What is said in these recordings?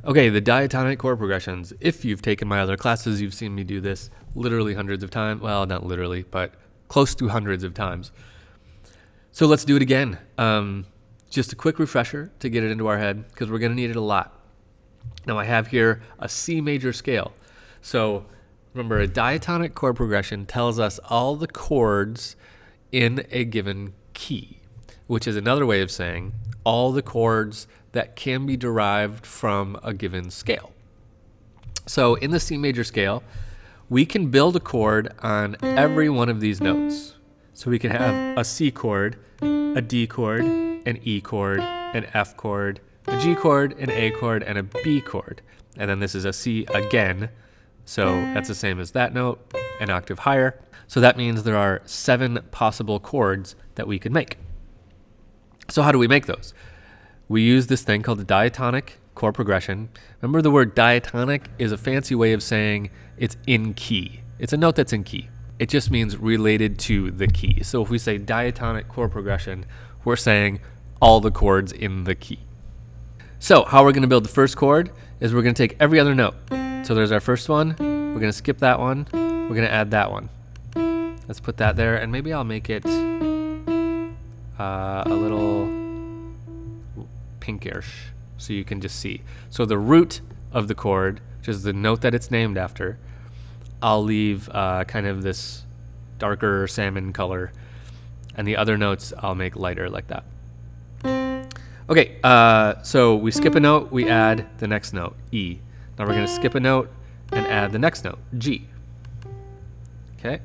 Okay, the diatonic chord progressions. If you've taken my other classes, you've seen me do this literally hundreds of times. Well, not literally, but close to hundreds of times. So let's do it again. Just a quick refresher to get it into our head, because we're going to need it a lot. Now I have here a C major scale. So remember, a diatonic chord progression tells us all the chords in a given key, which is another way of saying all the chords that can be derived from a given scale. So in the C major scale, we can build a chord on every one of these notes. So we can have a C chord, a D chord, an E chord, an F chord, a G chord, an A chord, and a B chord. And then this is a C again. So that's the same as that note, an octave higher. So that means there are 7 possible chords that we could make. So how do we make those? We use this thing called the diatonic chord progression. Remember, the word diatonic is a fancy way of saying it's in key. It's a note that's in key. It just means related to the key. So if we say diatonic chord progression, we're saying all the chords in the key. So how we're going to build the first chord is we're going to take every other note. So there's our first one. We're going to skip that one. We're going to add that one. Let's put that there, and maybe I'll make it a little pinkish so you can just see. So the root of the chord, which is the note that it's named after, I'll leave kind of this darker salmon color, and the other notes I'll make lighter like that. Okay, so we skip a note, we add the next note, E. Now we're going to skip a note and add the next note, G. Okay?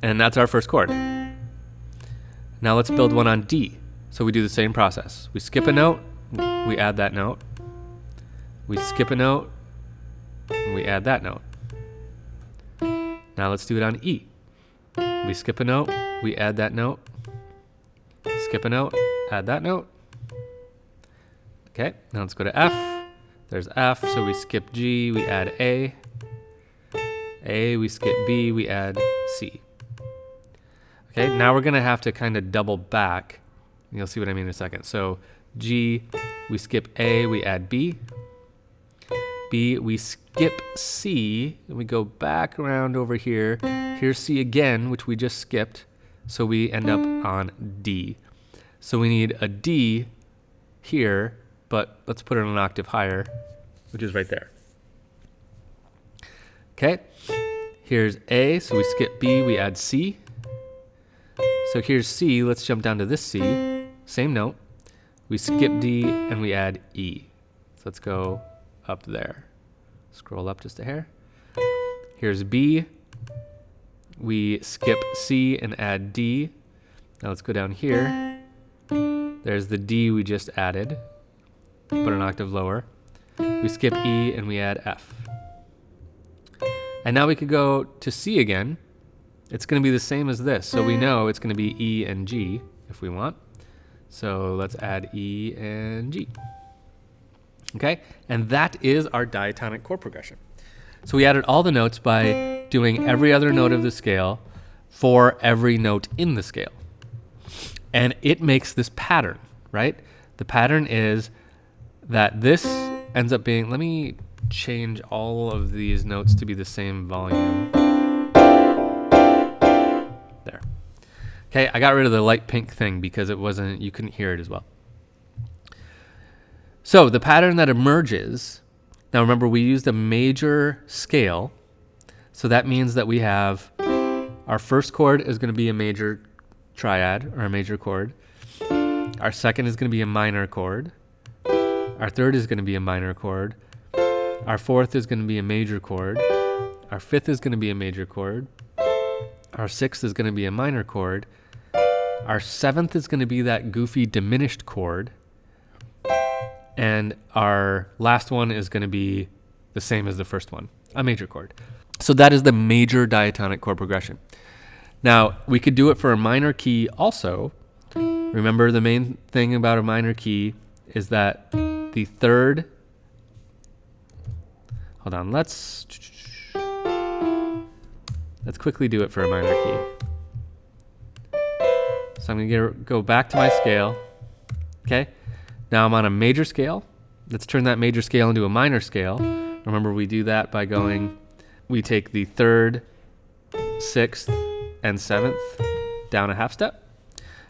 And that's our first chord. Now let's build one on D. So we do the same process. We skip a note, we add that note. We skip a note, and we add that note. Now let's do it on E. We skip a note, we add that note. Skip a note, add that note. Okay, now let's go to F. There's F, so we skip G, we add A. A, we skip B, we add C. Okay, now we're going to have to kind of double back. You'll see what I mean in a second. So G, we skip A, we add B. B, we skip C, and we go back around over here. Here's C again, which we just skipped. So we end up on D. So we need a D here, but let's put it an octave higher, which is right there. Okay, here's A, so we skip B, we add C. So here's C, let's jump down to this C, same note. We skip D and we add E. So let's go up there. Scroll up just a hair. Here's B, we skip C and add D. Now let's go down here. There's the D we just added, but an octave lower. We skip E and we add F. And now we could go to C again. It's going to be the same as this. So we know it's going to be E and G if we want. So let's add E and G. Okay? And that is our diatonic chord progression. So we added all the notes by doing every other note of the scale for every note in the scale. And it makes this pattern, right? The pattern is that this ends up being, let me change all of these notes to be the same volume. There. Okay, I got rid of the light pink thing because it wasn't, you couldn't hear it as well. So the pattern that emerges, now remember we used a major scale, so that means that we have our first chord is going to be a major triad or a major chord. Our second is going to be a minor chord. Our third is going to be a minor chord. Our fourth is going to be a major chord. Our fifth is going to be a major chord. Our sixth is going to be a minor chord. Our seventh is going to be that goofy diminished chord. And our last one is going to be the same as the first one, a major chord. So that is the major diatonic chord progression. Now, we could do it for a minor key also. Remember, the main thing about a minor key is that the third, hold on, let's quickly do it for a minor key. So I'm going to go back to my scale. Okay, now I'm on a major scale. Let's turn that major scale into a minor scale. Remember, we do that by we take the 3rd, 6th, and 7th down a half step,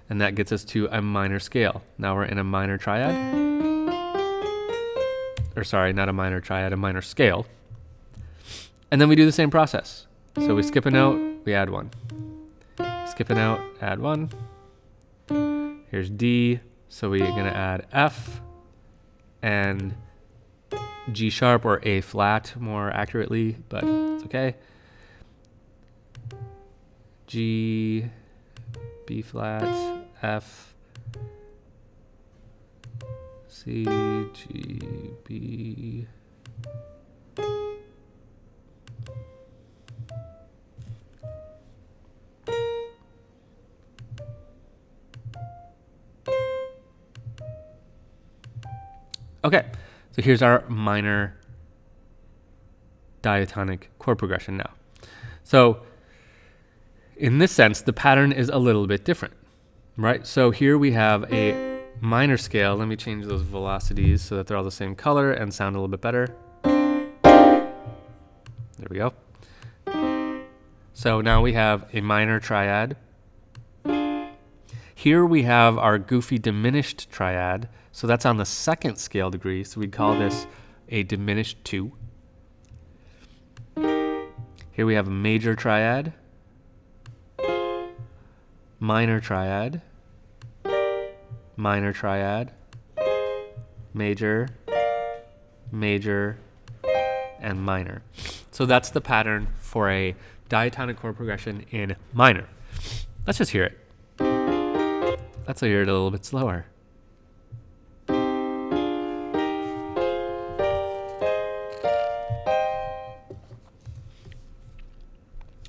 and that gets us to a minor scale. Now we're in a minor triad. Or sorry, not a minor triad, a minor scale. And then we do the same process. So we skip a note, we add 1. Skip a note, add 1. Here's D, so we're going to add F and G sharp, or A flat more accurately, but it's okay. G, B flat, F, C, G, B. Okay, so here's our minor diatonic chord progression now. So in this sense, the pattern is a little bit different, right? So here we have a minor scale. Let me change those velocities so that they're all the same color and sound a little bit better. There we go. So now we have a minor triad. Here we have our goofy diminished triad. So that's on the 2nd scale degree. So we'd call this a diminished 2. Here we have a major triad, minor triad, minor triad, major, major, and minor. So that's the pattern for a diatonic chord progression in minor. Let's just hear it. Let's hear it a little bit slower.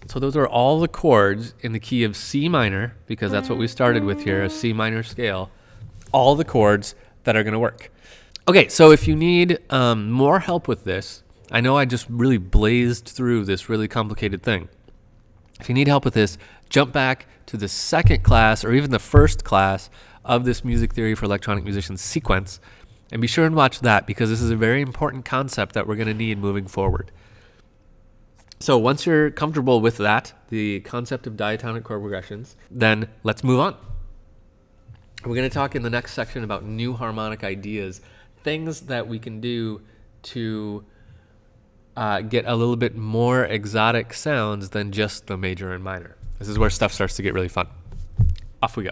So those are all the chords in the key of C minor, because that's what we started with here, a C minor scale. All the chords that are going to work. Okay, so if you need more help with this, I know I just really blazed through this really complicated thing. If you need help with this, jump back to the 2nd class or even the 1st class of this Music Theory for Electronic Musicians sequence, and be sure and watch that, because this is a very important concept that we're going to need moving forward. So once you're comfortable with that, the concept of diatonic chord progressions, then let's move on. We're going to talk in the next section about new harmonic ideas, things that we can do to get a little bit more exotic sounds than just the major and minor. This is where stuff starts to get really fun. Off we go.